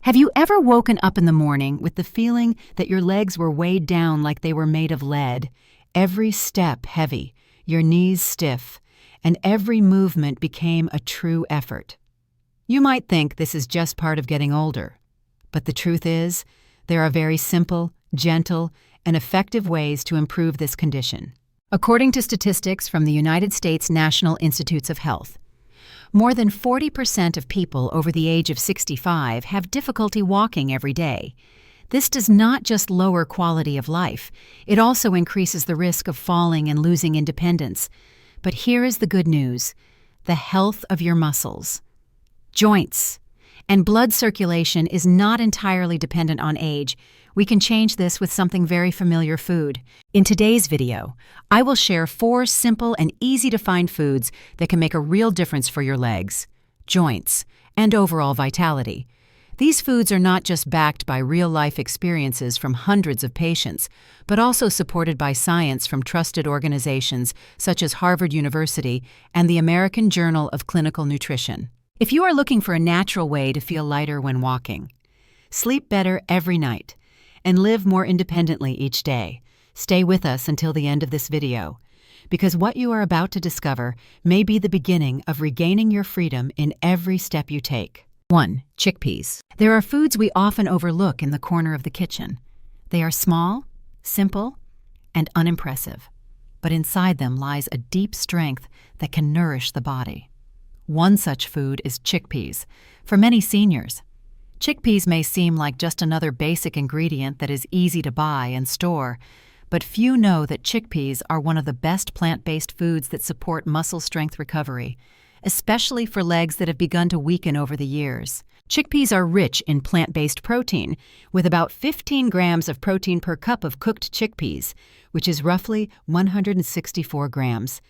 Have you ever woken up in the morning with the feeling that your legs were weighed down like they were made of lead, every step heavy, your knees stiff, and every movement became a true effort? You might think this is just part of getting older, but the truth is, there are very simple, gentle, and effective ways to improve this condition. According to statistics from the United States National Institutes of Health, more than 40% of people over the age of 65 have difficulty walking every day. This does not just lower quality of life, it also increases the risk of falling and losing independence. But here is the good news: the health of your muscles, joints, and blood circulation is not entirely dependent on age. We can change this with something very familiar: food. In today's video, I will share 4 simple and easy-to-find foods that can make a real difference for your legs, joints, and overall vitality. These foods are not just backed by real-life experiences from hundreds of patients, but also supported by science from trusted organizations such as Harvard University and the American Journal of Clinical Nutrition. If you are looking for a natural way to feel lighter when walking, sleep better every night, and live more independently each day, stay with us until the end of this video, because what you are about to discover may be the beginning of regaining your freedom in every step you take. 1. Chickpeas. There are foods we often overlook in the corner of the kitchen. They are small, simple, and unimpressive, but inside them lies a deep strength that can nourish the body. One such food is chickpeas. For many seniors, chickpeas may seem like just another basic ingredient that is easy to buy and store, but few know that chickpeas are one of the best plant-based foods that support muscle strength recovery, especially for legs that have begun to weaken over the years. Chickpeas are rich in plant-based protein, with about 15 grams of protein per cup of cooked chickpeas, which is roughly 164 grams.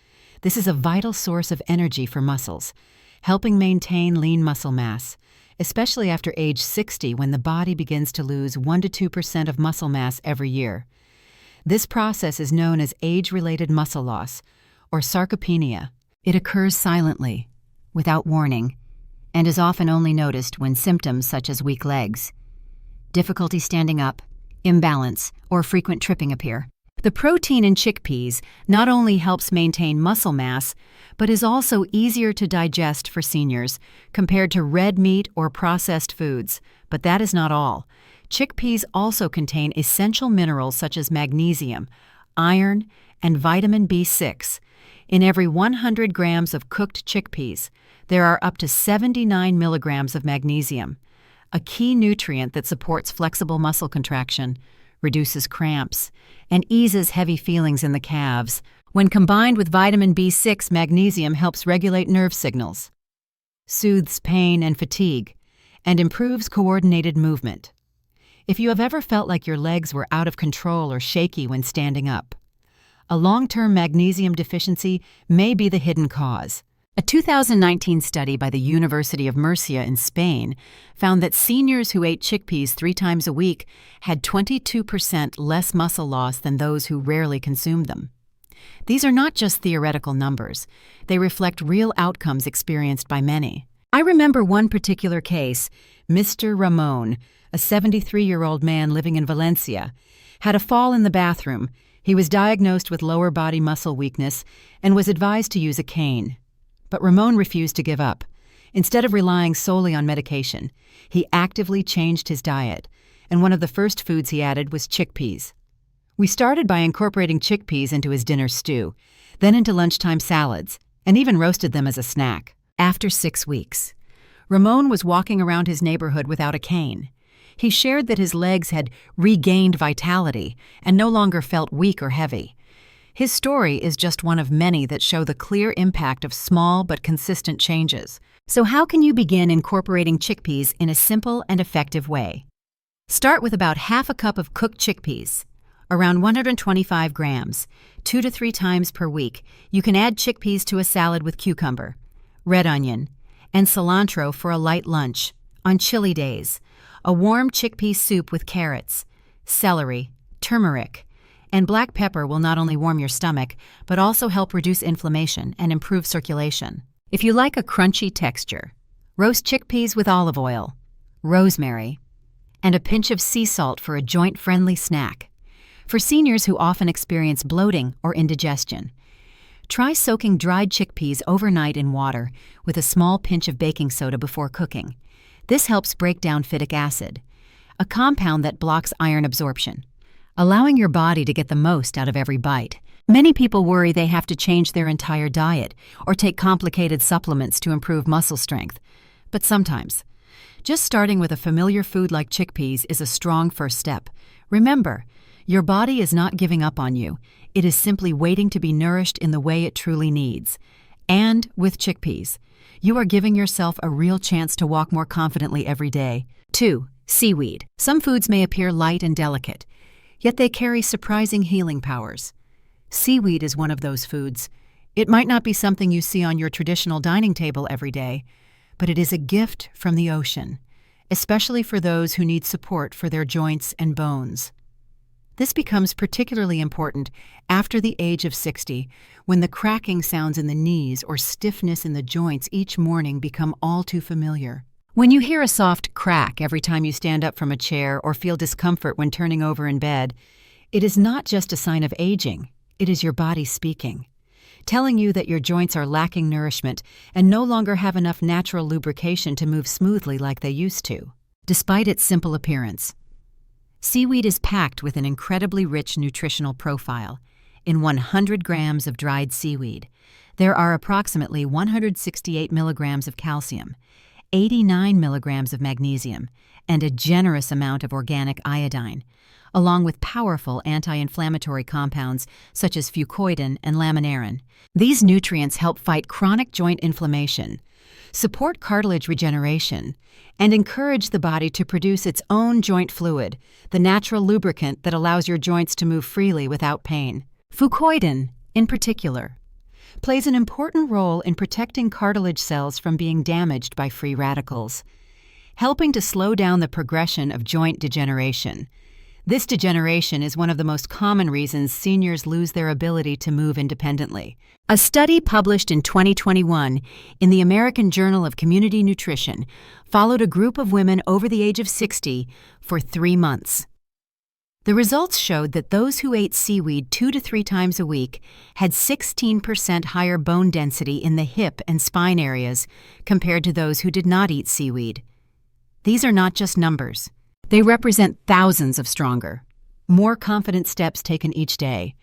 This is a vital source of energy for muscles, helping maintain lean muscle mass, especially after age 60, when the body begins to lose 1 to 2% of muscle mass every year. This process is known as age-related muscle loss, or sarcopenia. It occurs silently, without warning, and is often only noticed when symptoms such as weak legs, difficulty standing up, imbalance, or frequent tripping appear. The protein in chickpeas not only helps maintain muscle mass, but is also easier to digest for seniors compared to red meat or processed foods. But that is not all. Chickpeas also contain essential minerals such as magnesium, iron, and vitamin B6. In every 100 grams of cooked chickpeas, there are up to 79 milligrams of magnesium, a key nutrient that supports flexible muscle contraction, reduces cramps, and eases heavy feelings in the calves. When combined with vitamin B6, magnesium helps regulate nerve signals, soothes pain and fatigue, and improves coordinated movement. If you have ever felt like your legs were out of control or shaky when standing up, a long-term magnesium deficiency may be the hidden cause. A 2019 study by the University of Murcia in Spain found that seniors who ate chickpeas 3 times a week had 22% less muscle loss than those who rarely consumed them. These are not just theoretical numbers. They reflect real outcomes experienced by many. I remember one particular case. Mr. Ramon, a 73-year-old man living in Valencia, had a fall in the bathroom. He was diagnosed with lower body muscle weakness and was advised to use a cane. But Ramon refused to give up. Instead of relying solely on medication, he actively changed his diet, and one of the first foods he added was chickpeas. We started by incorporating chickpeas into his dinner stew, then into lunchtime salads, and even roasted them as a snack. After 6 weeks, Ramon was walking around his neighborhood without a cane. He shared that his legs had regained vitality and no longer felt weak or heavy. His story is just one of many that show the clear impact of small but consistent changes. So how can you begin incorporating chickpeas in a simple and effective way? Start with about half a cup of cooked chickpeas, around 125 grams, 2 to 3 times per week. You can add chickpeas to a salad with cucumber, red onion, and cilantro for a light lunch. On chilly days, a warm chickpea soup with carrots, celery, turmeric, and black pepper will not only warm your stomach, but also help reduce inflammation and improve circulation. If you like a crunchy texture, roast chickpeas with olive oil, rosemary, and a pinch of sea salt for a joint-friendly snack. For seniors who often experience bloating or indigestion, try soaking dried chickpeas overnight in water with a small pinch of baking soda before cooking. This helps break down phytic acid, a compound that blocks iron absorption, allowing your body to get the most out of every bite. Many people worry they have to change their entire diet or take complicated supplements to improve muscle strength. But sometimes, just starting with a familiar food like chickpeas is a strong first step. Remember, your body is not giving up on you. It is simply waiting to be nourished in the way it truly needs. And with chickpeas, you are giving yourself a real chance to walk more confidently every day. 2. Seaweed. Some foods may appear light and delicate, yet they carry surprising healing powers. Seaweed is one of those foods. It might not be something you see on your traditional dining table every day, but it is a gift from the ocean, especially for those who need support for their joints and bones. This becomes particularly important after the age of 60, when the cracking sounds in the knees or stiffness in the joints each morning become all too familiar. When you hear a soft crack every time you stand up from a chair or feel discomfort when turning over in bed, it is not just a sign of aging, it is your body speaking, telling you that your joints are lacking nourishment and no longer have enough natural lubrication to move smoothly like they used to. Despite its simple appearance, seaweed is packed with an incredibly rich nutritional profile. In 100 grams of dried seaweed, there are approximately 168 milligrams of calcium, 89 milligrams of magnesium, and a generous amount of organic iodine, along with powerful anti-inflammatory compounds such as fucoidan and laminarin. These nutrients help fight chronic joint inflammation, support cartilage regeneration, and encourage the body to produce its own joint fluid, the natural lubricant that allows your joints to move freely without pain. Fucoidan, in particular, plays an important role in protecting cartilage cells from being damaged by free radicals, helping to slow down the progression of joint degeneration. This degeneration is one of the most common reasons seniors lose their ability to move independently. A study published in 2021 in the American Journal of Community Nutrition followed a group of women over the age of 60 for 3 months. The results showed that those who ate seaweed 2 to 3 times a week had 16% higher bone density in the hip and spine areas compared to those who did not eat seaweed. These are not just numbers. They represent thousands of stronger, more confident steps taken each day,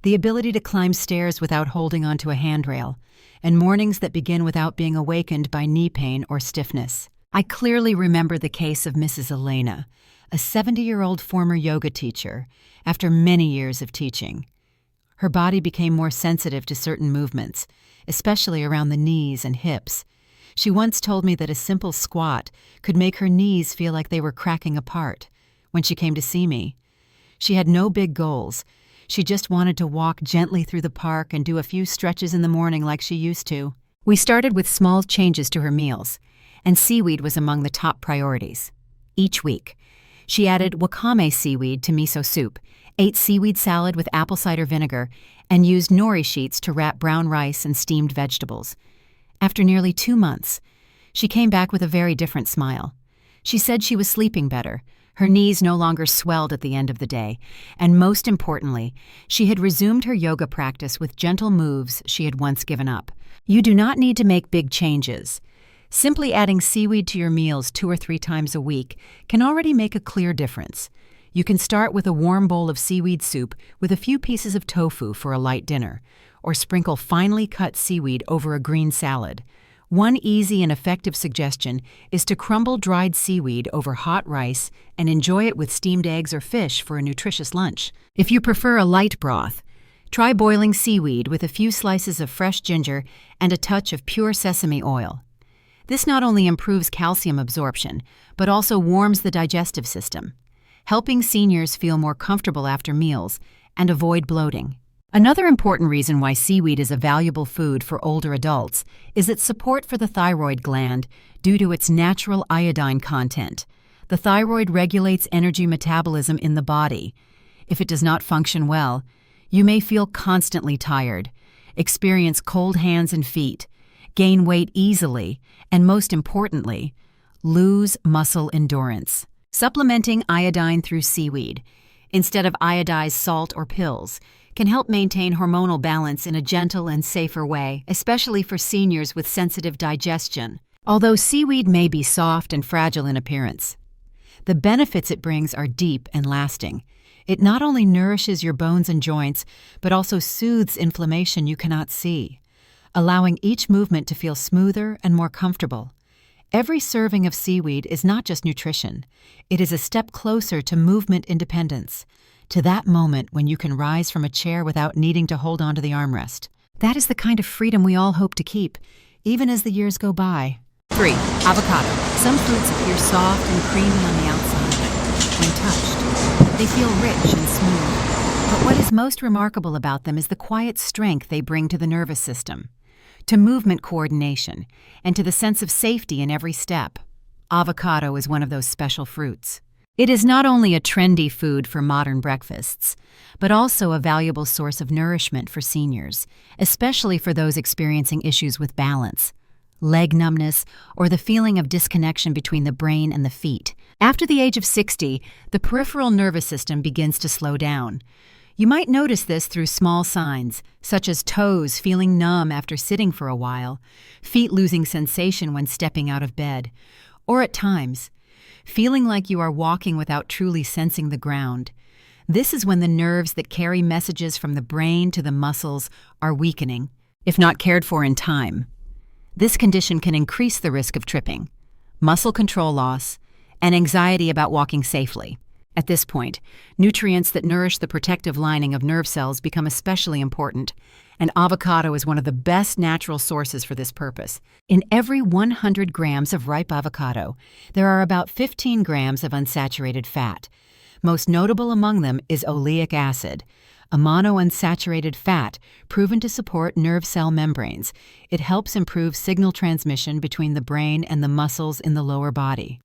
the ability to climb stairs without holding onto a handrail, and mornings that begin without being awakened by knee pain or stiffness. I clearly remember the case of Mrs. Elena, a 70-year-old former yoga teacher, after many years of teaching. Her body became more sensitive to certain movements, especially around the knees and hips. She once told me that a simple squat could make her knees feel like they were cracking apart. When she came to see me, she had no big goals. She just wanted to walk gently through the park and do a few stretches in the morning like she used to. We started with small changes to her meals, and seaweed was among the top priorities. Each week, she added wakame seaweed to miso soup, ate seaweed salad with apple cider vinegar, and used nori sheets to wrap brown rice and steamed vegetables. After nearly 2 months, she came back with a very different smile. She said she was sleeping better, her knees no longer swelled at the end of the day, and most importantly, she had resumed her yoga practice with gentle moves she had once given up. You do not need to make big changes. Simply adding seaweed to your meals 2 or 3 times a week can already make a clear difference. You can start with a warm bowl of seaweed soup with a few pieces of tofu for a light dinner, or sprinkle finely cut seaweed over a green salad. One easy and effective suggestion is to crumble dried seaweed over hot rice and enjoy it with steamed eggs or fish for a nutritious lunch. If you prefer a light broth, try boiling seaweed with a few slices of fresh ginger and a touch of pure sesame oil. This not only improves calcium absorption, but also warms the digestive system, helping seniors feel more comfortable after meals and avoid bloating. Another important reason why seaweed is a valuable food for older adults is its support for the thyroid gland due to its natural iodine content. The thyroid regulates energy metabolism in the body. If it does not function well, you may feel constantly tired, experience cold hands and feet, gain weight easily, and most importantly, lose muscle endurance. Supplementing iodine through seaweed, instead of iodized salt or pills, can help maintain hormonal balance in a gentle and safer way, especially for seniors with sensitive digestion. Although seaweed may be soft and fragile in appearance, the benefits it brings are deep and lasting. It not only nourishes your bones and joints, but also soothes inflammation you cannot see, allowing each movement to feel smoother and more comfortable. Every serving of seaweed is not just nutrition. It is a step closer to movement independence, to that moment when you can rise from a chair without needing to hold onto the armrest. That is the kind of freedom we all hope to keep, even as the years go by. 3. Avocado. Some fruits appear soft and creamy on the outside. When touched, they feel rich and smooth. But what is most remarkable about them is the quiet strength they bring to the nervous system, to movement coordination, and to the sense of safety in every step. Avocado is one of those special fruits. It is not only a trendy food for modern breakfasts, but also a valuable source of nourishment for seniors, especially for those experiencing issues with balance, leg numbness, or the feeling of disconnection between the brain and the feet. After the age of 60, the peripheral nervous system begins to slow down. You might notice this through small signs, such as toes feeling numb after sitting for a while, feet losing sensation when stepping out of bed, or at times, feeling like you are walking without truly sensing the ground. This is when the nerves that carry messages from the brain to the muscles are weakening, if not cared for in time. This condition can increase the risk of tripping, muscle control loss, and anxiety about walking safely. At this point, nutrients that nourish the protective lining of nerve cells become especially important, and avocado is one of the best natural sources for this purpose. In every 100 grams of ripe avocado, there are about 15 grams of unsaturated fat. Most notable among them is oleic acid, a monounsaturated fat proven to support nerve cell membranes. It helps improve signal transmission between the brain and the muscles in the lower body.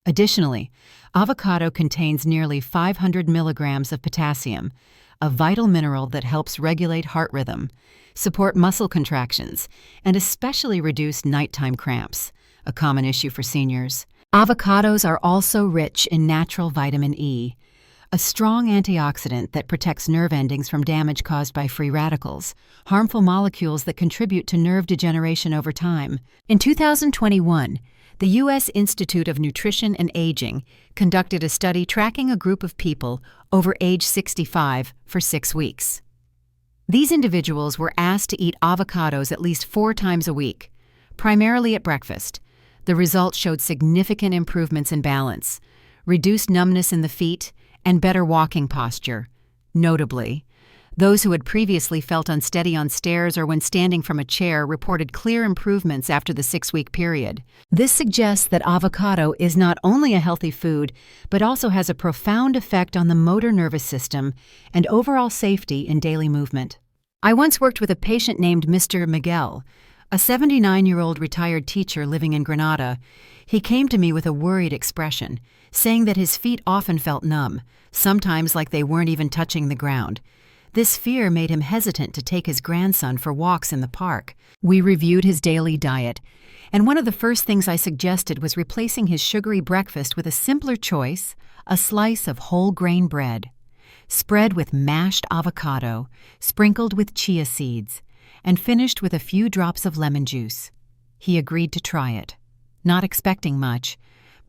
Additionally, avocado contains nearly 500 milligrams of potassium, a vital mineral that helps regulate heart rhythm, support muscle contractions, and especially reduce nighttime cramps, a common issue for seniors. Avocados are also rich in natural vitamin E, a strong antioxidant that protects nerve endings from damage caused by free radicals, harmful molecules that contribute to nerve degeneration over time. In 2021, the U.S. Institute of Nutrition and Aging conducted a study tracking a group of people over age 65 for 6 weeks. These individuals were asked to eat avocados at least 4 times a week, primarily at breakfast. The results showed significant improvements in balance, reduced numbness in the feet, and better walking posture. Notably, those who had previously felt unsteady on stairs or when standing from a chair reported clear improvements after the 6-week period. This suggests that avocado is not only a healthy food, but also has a profound effect on the motor nervous system and overall safety in daily movement. I once worked with a patient named Mr. Miguel, a 79-year-old retired teacher living in Granada. He came to me with a worried expression, saying that his feet often felt numb, sometimes like they weren't even touching the ground. This fear made him hesitant to take his grandson for walks in the park. We reviewed his daily diet, and one of the first things I suggested was replacing his sugary breakfast with a simpler choice, a slice of whole grain bread, spread with mashed avocado, sprinkled with chia seeds, and finished with a few drops of lemon juice. He agreed to try it, not expecting much,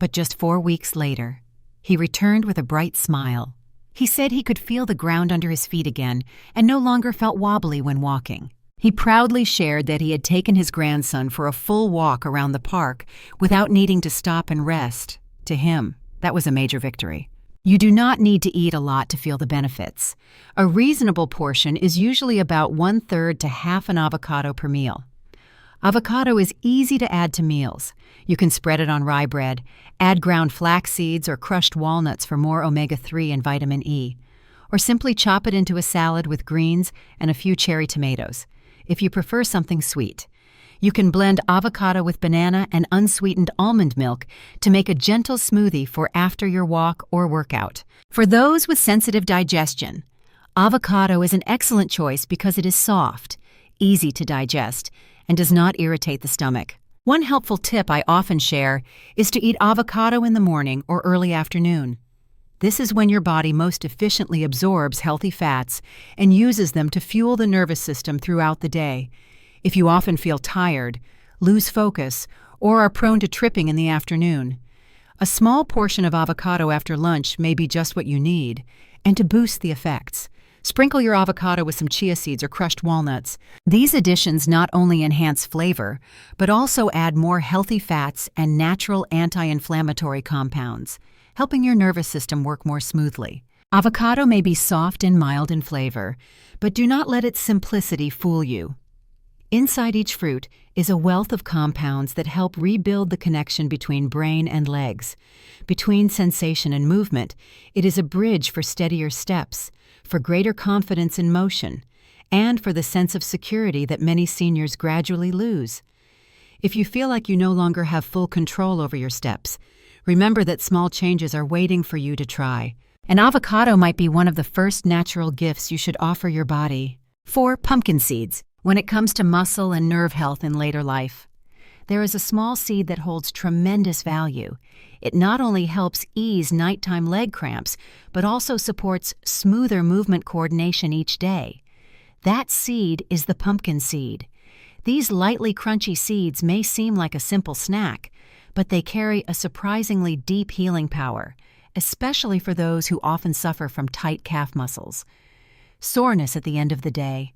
but just 4 weeks later, he returned with a bright smile. He said he could feel the ground under his feet again and no longer felt wobbly when walking. He proudly shared that he had taken his grandson for a full walk around the park without needing to stop and rest. To him, that was a major victory. You do not need to eat a lot to feel the benefits. A reasonable portion is usually about 1/3 to half an avocado per meal. Avocado is easy to add to meals. You can spread it on rye bread, add ground flax seeds or crushed walnuts for more omega-3 and vitamin E, or simply chop it into a salad with greens and a few cherry tomatoes, if you prefer something sweet. You can blend avocado with banana and unsweetened almond milk to make a gentle smoothie for after your walk or workout. For those with sensitive digestion, avocado is an excellent choice because it is soft, easy to digest, and does not irritate the stomach. One helpful tip I often share is to eat avocado in the morning or early afternoon. This is when your body most efficiently absorbs healthy fats and uses them to fuel the nervous system throughout the day. If you often feel tired, lose focus, or are prone to tripping in the afternoon, a small portion of avocado after lunch may be just what you need. And to boost the effects, sprinkle your avocado with some chia seeds or crushed walnuts. These additions not only enhance flavor, but also add more healthy fats and natural anti-inflammatory compounds, helping your nervous system work more smoothly. Avocado may be soft and mild in flavor, but do not let its simplicity fool you. Inside each fruit is a wealth of compounds that help rebuild the connection between brain and legs. Between sensation and movement, it is a bridge for steadier steps, for greater confidence in motion, and for the sense of security that many seniors gradually lose. If you feel like you no longer have full control over your steps, remember that small changes are waiting for you to try. An avocado might be one of the first natural gifts you should offer your body. 4. Pumpkin seeds. When it comes to muscle and nerve health in later life, there is a small seed that holds tremendous value. It not only helps ease nighttime leg cramps, but also supports smoother movement coordination each day. That seed is the pumpkin seed. These lightly crunchy seeds may seem like a simple snack, but they carry a surprisingly deep healing power, especially for those who often suffer from tight calf muscles, soreness at the end of the day,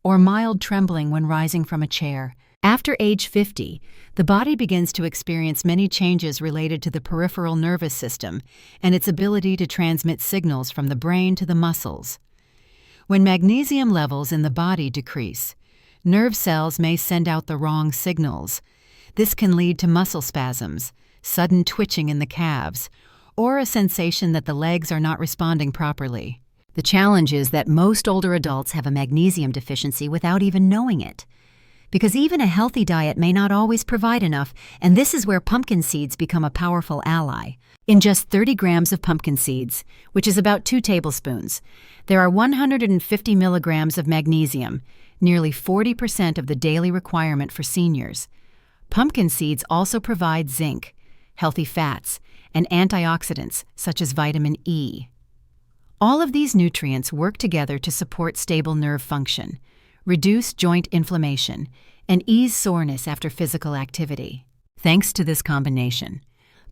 or mild trembling when rising from a chair. After age 50, the body begins to experience many changes related to the peripheral nervous system and its ability to transmit signals from the brain to the muscles. When magnesium levels in the body decrease, nerve cells may send out the wrong signals. This can lead to muscle spasms, sudden twitching in the calves, or a sensation that the legs are not responding properly. The challenge is that most older adults have a magnesium deficiency without even knowing it, because even a healthy diet may not always provide enough, and this is where pumpkin seeds become a powerful ally. In just 30 grams of pumpkin seeds, which is about 2 tablespoons, there are 150 milligrams of magnesium, nearly 40% of the daily requirement for seniors. Pumpkin seeds also provide zinc, healthy fats, and antioxidants such as vitamin E. All of these nutrients work together to support stable nerve function, reduce joint inflammation, and ease soreness after physical activity. Thanks to this combination,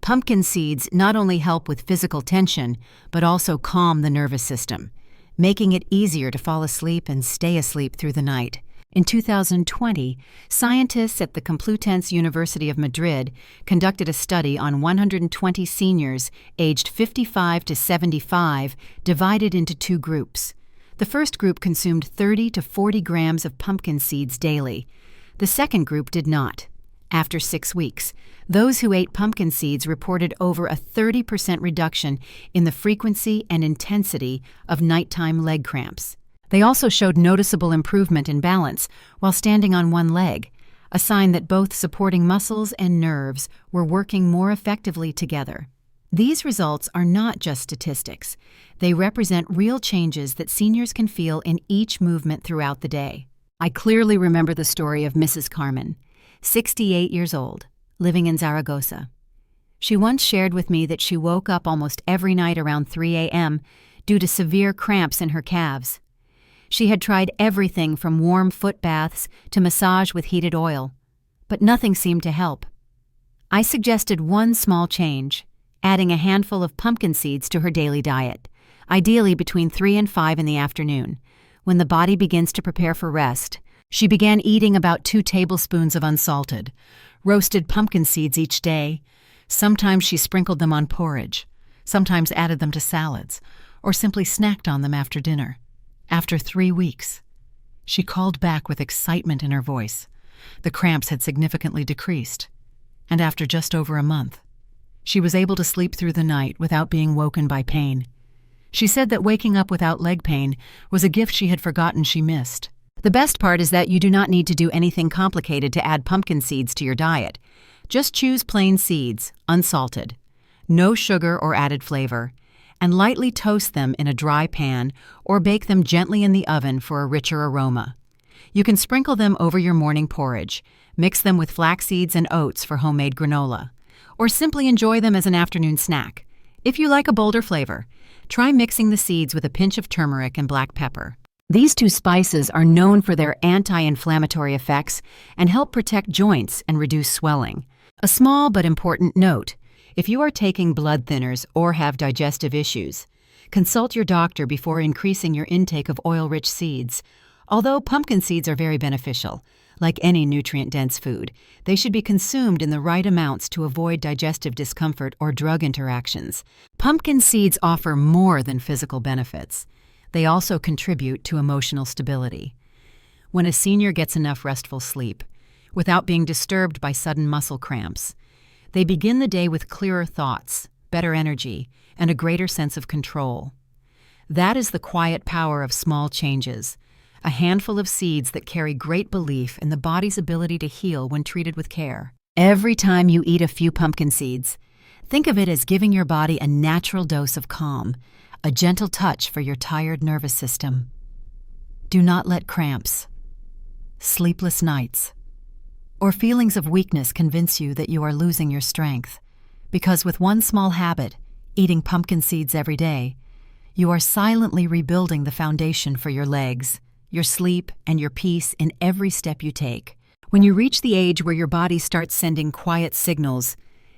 pumpkin seeds not only help with physical tension, but also calm the nervous system, making it easier to fall asleep and stay asleep through the night. In 2020, scientists at the Complutense University of Madrid conducted a study on 120 seniors aged 55 to 75, divided into 2 groups. The first group consumed 30 to 40 grams of pumpkin seeds daily. The second group did not. After 6 weeks, those who ate pumpkin seeds reported over a 30% reduction in the frequency and intensity of nighttime leg cramps. They also showed noticeable improvement in balance while standing on one leg, a sign that both supporting muscles and nerves were working more effectively together. These results are not just statistics. They represent real changes that seniors can feel in each movement throughout the day. I clearly remember the story of Mrs. Carmen, 68 years old, living in Zaragoza. She once shared with me that she woke up almost every night around 3 a.m. due to severe cramps in her calves. She had tried everything from warm foot baths to massage with heated oil, but nothing seemed to help. I suggested one small change, adding a handful of pumpkin seeds to her daily diet, ideally between 3 and 5 in the afternoon. When the body begins to prepare for rest, she began eating about 2 tablespoons of unsalted, roasted pumpkin seeds each day. Sometimes she sprinkled them on porridge, sometimes added them to salads, or simply snacked on them after dinner. After 3 weeks, she called back with excitement in her voice. The cramps had significantly decreased, and after just over a month, she was able to sleep through the night without being woken by pain. She said that waking up without leg pain was a gift she had forgotten she missed. The best part is that you do not need to do anything complicated to add pumpkin seeds to your diet. Just choose plain seeds, unsalted, no sugar or added flavor, and lightly toast them in a dry pan or bake them gently in the oven for a richer aroma. You can sprinkle them over your morning porridge, Mix them with flax seeds and oats for homemade granola, or simply enjoy them as an afternoon snack. If you like a bolder flavor, try mixing the seeds with a pinch of turmeric and black pepper. These two spices are known for their anti-inflammatory effects and help protect joints and reduce swelling. A small but important note: if you are taking blood thinners or have digestive issues, consult your doctor before increasing your intake of oil-rich seeds. Although pumpkin seeds are very beneficial, like any nutrient-dense food, they should be consumed in the right amounts to avoid digestive discomfort or drug interactions. Pumpkin seeds offer more than physical benefits. They also contribute to emotional stability. When a senior gets enough restful sleep, without being disturbed by sudden muscle cramps, they begin the day with clearer thoughts, better energy, and a greater sense of control. That is the quiet power of small changes, a handful of seeds that carry great belief in the body's ability to heal when treated with care. Every time you eat a few pumpkin seeds, think of it as giving your body a natural dose of calm, a gentle touch for your tired nervous system. Do not let cramps, sleepless nights, or feelings of weakness convince you that you are losing your strength, because with one small habit, eating pumpkin seeds every day, you are silently rebuilding the foundation for your legs, your sleep, and your peace in every step you take. When you reach the age where your body starts sending quiet signals,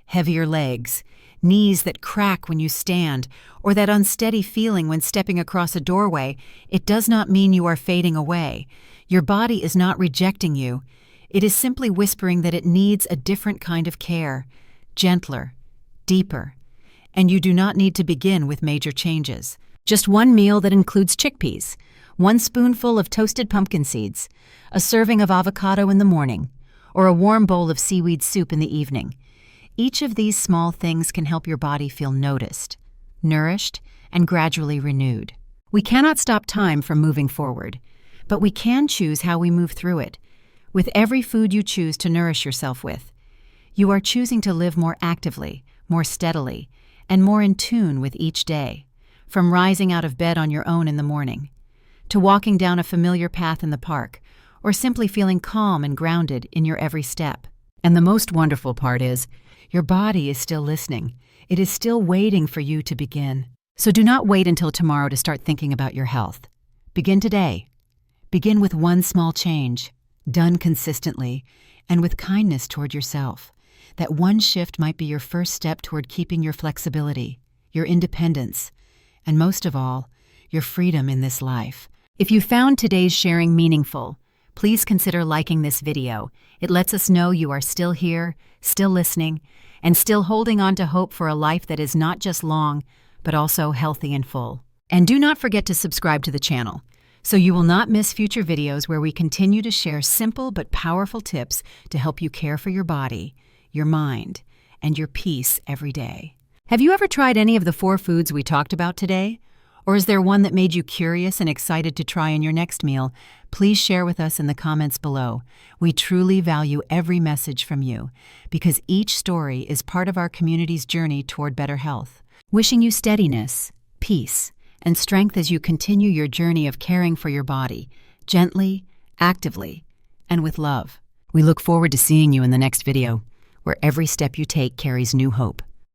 heavier legs, knees that crack when you stand, or that unsteady feeling when stepping across a doorway, it does not mean you are fading away. Your body is not rejecting you. It is simply whispering that it needs a different kind of care, gentler, deeper, and you do not need to begin with major changes. Just one meal that includes chickpeas, 1 spoonful of toasted pumpkin seeds, a serving of avocado in the morning, or a warm bowl of seaweed soup in the evening. Each of these small things can help your body feel noticed, nourished, and gradually renewed. We cannot stop time from moving forward, but we can choose how we move through it. With every food you choose to nourish yourself with, you are choosing to live more actively, more steadily, and more in tune with each day. From rising out of bed on your own in the morning, to walking down a familiar path in the park, or simply feeling calm and grounded in your every step. And the most wonderful part is, your body is still listening. It is still waiting for you to begin. So do not wait until tomorrow to start thinking about your health. Begin today. Begin with one small change, done consistently, and with kindness toward yourself. That one shift might be your first step toward keeping your flexibility, your independence, and most of all, your freedom in this life. If you found today's sharing meaningful, please consider liking this video. It lets us know you are still here, still listening, and still holding on to hope for a life that is not just long, but also healthy and full. And do not forget to subscribe to the channel, so you will not miss future videos where we continue to share simple but powerful tips to help you care for your body, your mind, and your peace every day. Have you ever tried any of the 4 foods we talked about today? Or is there one that made you curious and excited to try in your next meal? Please share with us in the comments below. We truly value every message from you, because each story is part of our community's journey toward better health. Wishing you steadiness, peace, and strength as you continue your journey of caring for your body, gently, actively, and with love. We look forward to seeing you in the next video, where every step you take carries new hope.